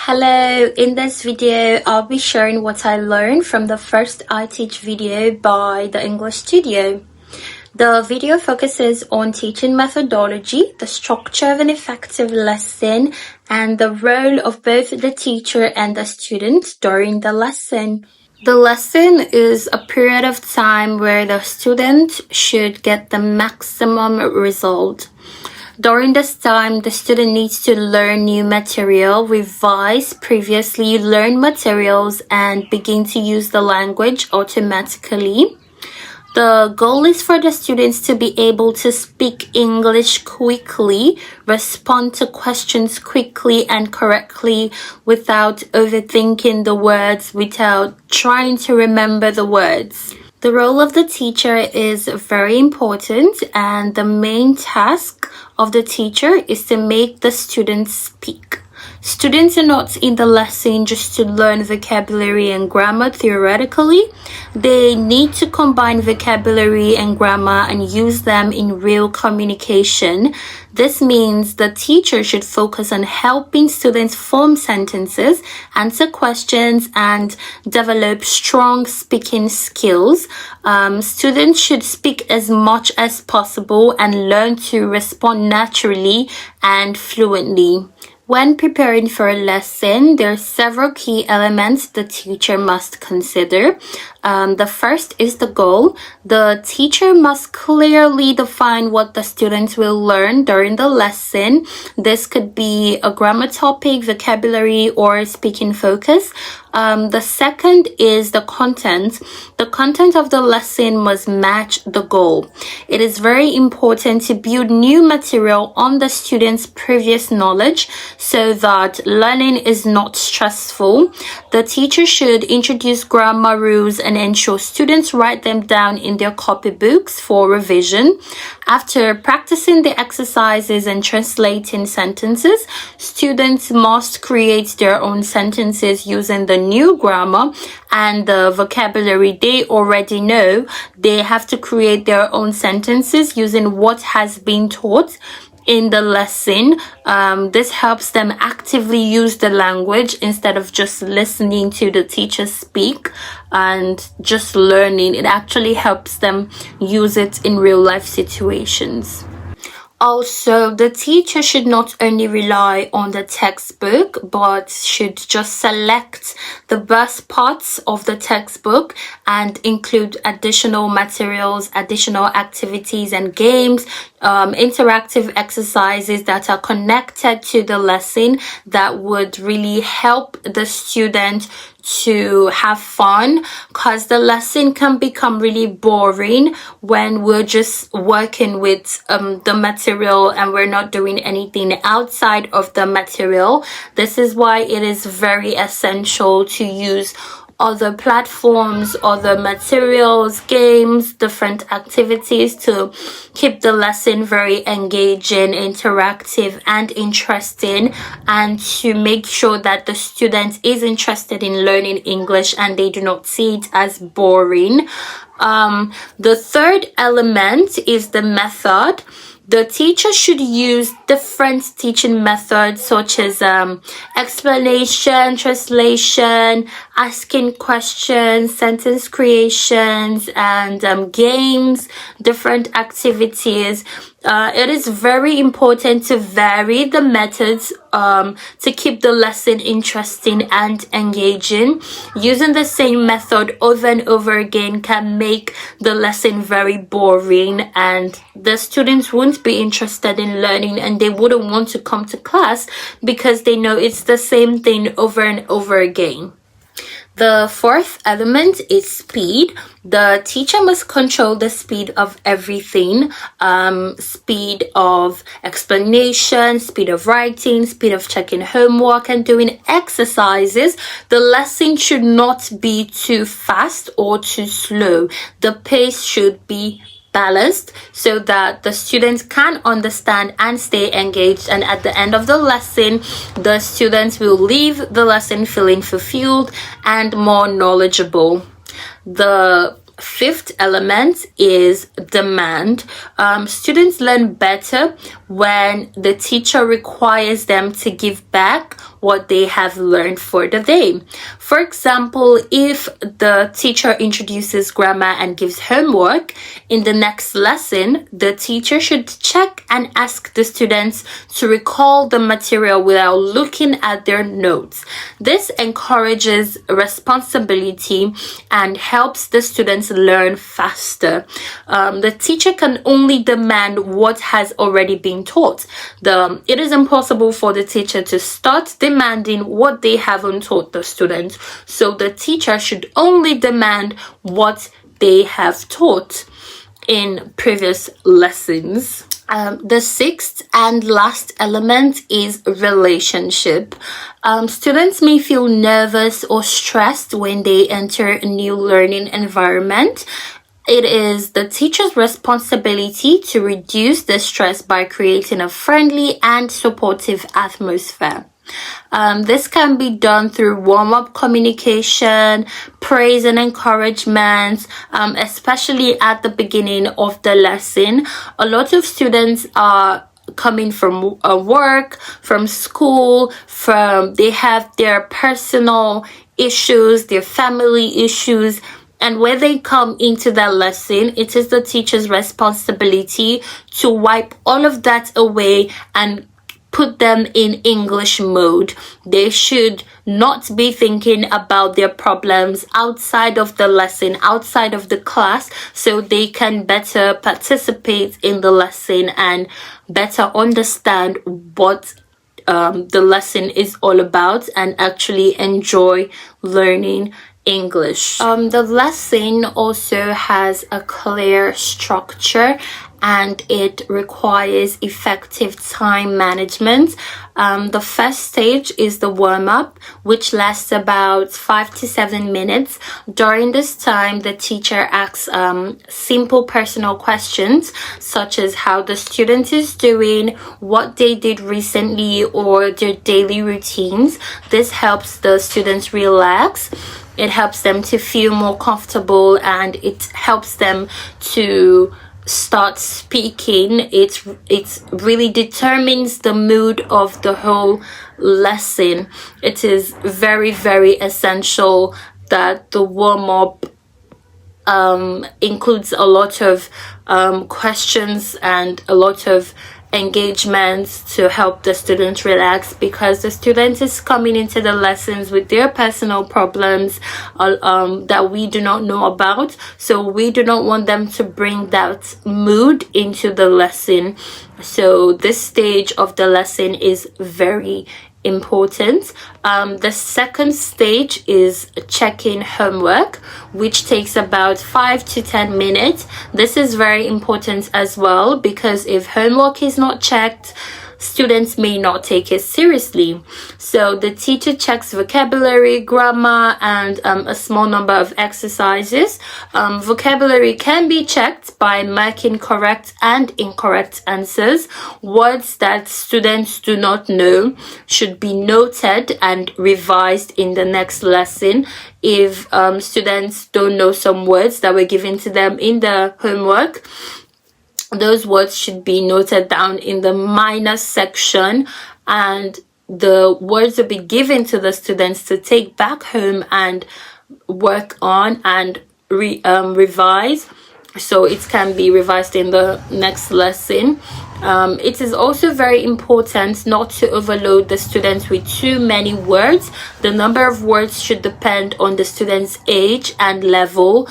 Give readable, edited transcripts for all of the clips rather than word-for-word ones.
Hello, in this video I'll be sharing what I learned from the first iTeach video by the English Studio. The video focuses on teaching methodology, the structure of an effective lesson, and the role of both the teacher and the student during the lesson. The lesson is a period of time where the student should get the maximum result. During this time, the student needs to learn new material, revise previously learned materials, and begin to use the language automatically. The goal is for the students to be able to speak English quickly, respond to questions quickly and correctly without overthinking the words, without trying to remember the words. The role of the teacher is very important, and the main task of the teacher is to make the students speak. Students are not in the lesson just to learn vocabulary and grammar theoretically. They need to combine vocabulary and grammar and use them in real communication. This means the teacher should focus on helping students form sentences, answer questions, and develop strong speaking skills. Students should speak as much as possible and learn to respond naturally and fluently. When preparing for a lesson, there are several key elements the teacher must consider. The first is the goal. The teacher must clearly define what the students will learn during the lesson. This could be a grammar topic, vocabulary, or speaking focus. The second is the content. The content of the lesson must match the goal. It is very important to build new material on the students' previous knowledge so that learning is not stressful. The teacher should introduce grammar rules and ensure students write them down in their copybooks for revision. After practicing the exercises and translating sentences, students must create their own sentences using the new grammar and the vocabulary they already know. They have to create their own sentences using what has been taught in the lesson. This helps them actively use the language instead of just listening to the teacher speak and just learning. It actually helps them use it in real life situations. Also, the teacher should not only rely on the textbook, but should just select the best parts of the textbook and include additional materials, additional activities and games, interactive exercises that are connected to the lesson that would really help the student to have fun, because the lesson can become really boring when we're just working with the material and we're not doing anything outside of the material. This is why it is very essential to use other platforms, other materials, games, different activities to keep the lesson very engaging, interactive, and interesting, and to make sure that the student is interested in learning English and they do not see it as boring. The third element is the method. The teacher should use different teaching methods such as explanation, translation, asking questions, sentence creations, and games, different activities. It is very important to vary the methods to keep the lesson interesting and engaging. Using the same method over and over again can make the lesson very boring, and the students won't be interested in learning and they wouldn't want to come to class because they know it's the same thing over and over again. The fourth element is speed. The teacher must control the speed of everything. Speed of explanation, speed of writing, speed of checking homework and doing exercises. The lesson should not be too fast or too slow. The pace should be balanced so that the students can understand and stay engaged, and at the end of the lesson the students will leave the lesson feeling fulfilled and more knowledgeable. The fifth element is demand. Students learn better when the teacher requires them to give back what they have learned for the day. For example, if the teacher introduces grammar and gives homework, in the next lesson, the teacher should check and ask the students to recall the material without looking at their notes. This encourages responsibility and helps the students learn faster. The teacher can only demand what has already been taught. It is impossible for the teacher to start demanding what they haven't taught the students. So the teacher should only demand what they have taught in previous lessons. The sixth and last element is relationship. Students may feel nervous or stressed when they enter a new learning environment. It is the teacher's responsibility to reduce the stress by creating a friendly and supportive atmosphere. This can be done through warm-up communication, praise and encouragement, especially at the beginning of the lesson. A lot of students are coming from work, from school, they have their personal issues, their family issues. And when they come into that lesson, it is the teacher's responsibility to wipe all of that away and put them in English mode. They should not be thinking about their problems outside of the lesson, outside of the class, so they can better participate in the lesson and better understand what the lesson is all about and actually enjoy learning English. The lesson also has a clear structure and it requires effective time management. The first stage is the warm-up, which lasts about 5 to 7 minutes. During this time, the teacher asks simple personal questions such as how the student is doing, what they did recently, or their daily routines. This helps the students relax. It helps them to feel more comfortable and it helps them to start speaking. It really determines the mood of the whole lesson. It is very, very essential that the warm-up includes a lot of questions and a lot of engagements to help the students relax, because the student is coming into the lessons with their personal problems that we do not know about, so we do not want them to bring that mood into the lesson. So this stage of the lesson is very important. The second stage is checking homework, which takes about 5 to 10 minutes. This is very important as well, because if homework is not checked, students may not take it seriously. So the teacher checks vocabulary, grammar, and a small number of exercises. Vocabulary can be checked by marking correct and incorrect answers. Words that students do not know should be noted and revised in the next lesson. If students don't know some words that were given to them in the homework, those words should be noted down in the minor section, and the words will be given to the students to take back home and work on and revise, so it can be revised in the next lesson. It is also very important not to overload the students with too many words. The number of words should depend on the student's age and level.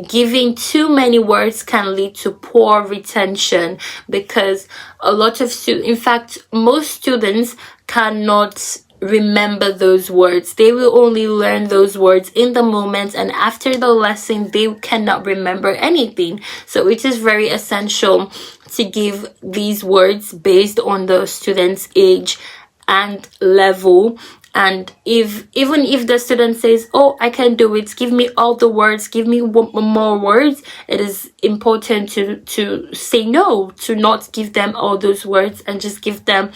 Giving too many words can lead to poor retention, because a lot of in fact, most students cannot remember those words. They will only learn those words in the moment, and after the lesson they cannot remember anything. So it is very essential to give these words based on the student's age and level. And even if the student says, oh, I can do it, give me all the words, give me more words, it is important to say no, to not give them all those words and just give them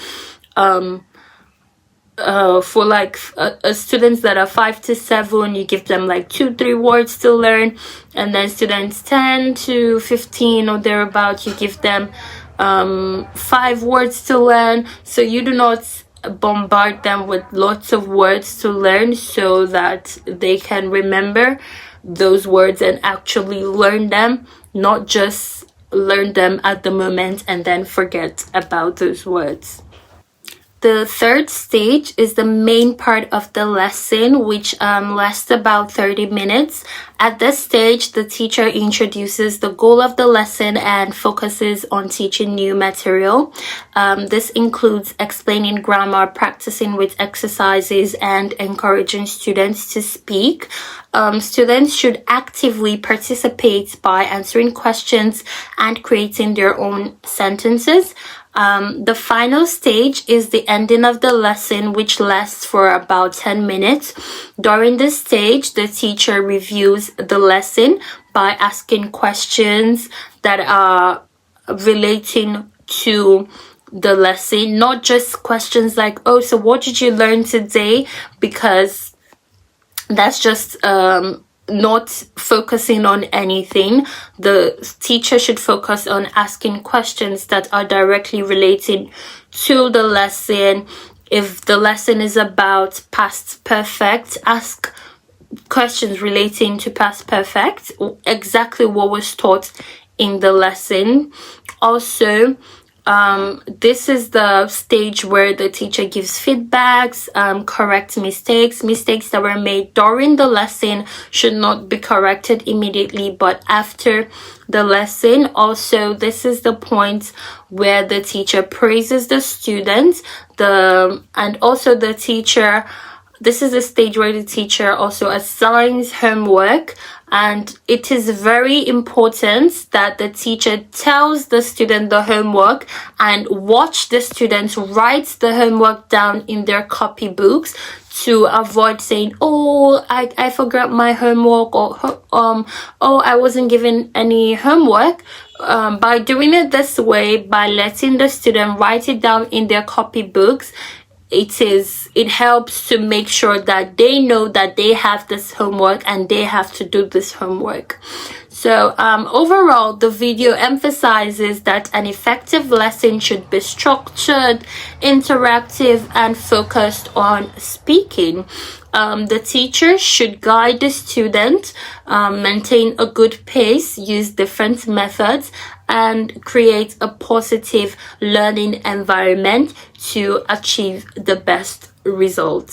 for like students that are 5 to 7, you give them like 2-3 words to learn, and then students 10 to 15 or thereabout, you give them 5 words to learn. So you do not bombard them with lots of words to learn, so that they can remember those words and actually learn them, not just learn them at the moment and then forget about those words. The third stage is the main part of the lesson, which lasts about 30 minutes. At this stage, the teacher introduces the goal of the lesson and focuses on teaching new material. This includes explaining grammar, practicing with exercises, and encouraging students to speak. Students should actively participate by answering questions and creating their own sentences. The final stage is the ending of the lesson, which lasts for about 10 minutes. During this stage, the teacher reviews the lesson by asking questions that are relating to the lesson, not just questions like, oh, so what did you learn today? Because that's just not focusing on anything. The teacher should focus on asking questions that are directly related to the lesson. If the lesson is about past perfect, ask questions relating to past perfect, exactly what was taught in the lesson. Also, this is the stage where the teacher gives feedbacks, corrects mistakes that were made during the lesson should not be corrected immediately, but after the lesson. Also, this is the point where the teacher praises the student, this is the stage where the teacher also assigns homework, and it is very important that the teacher tells the student the homework and watch the students write the homework down in their copybooks to avoid saying, oh, I forgot my homework, or oh, I wasn't given any homework. By doing it this way, by letting the student write it down in their copybooks, it helps to make sure that they know that they have this homework and they have to do this homework. So overall, the video emphasizes that an effective lesson should be structured, interactive, and focused on speaking. The teacher should guide the student, maintain a good pace, use different methods, and create a positive learning environment to achieve the best results.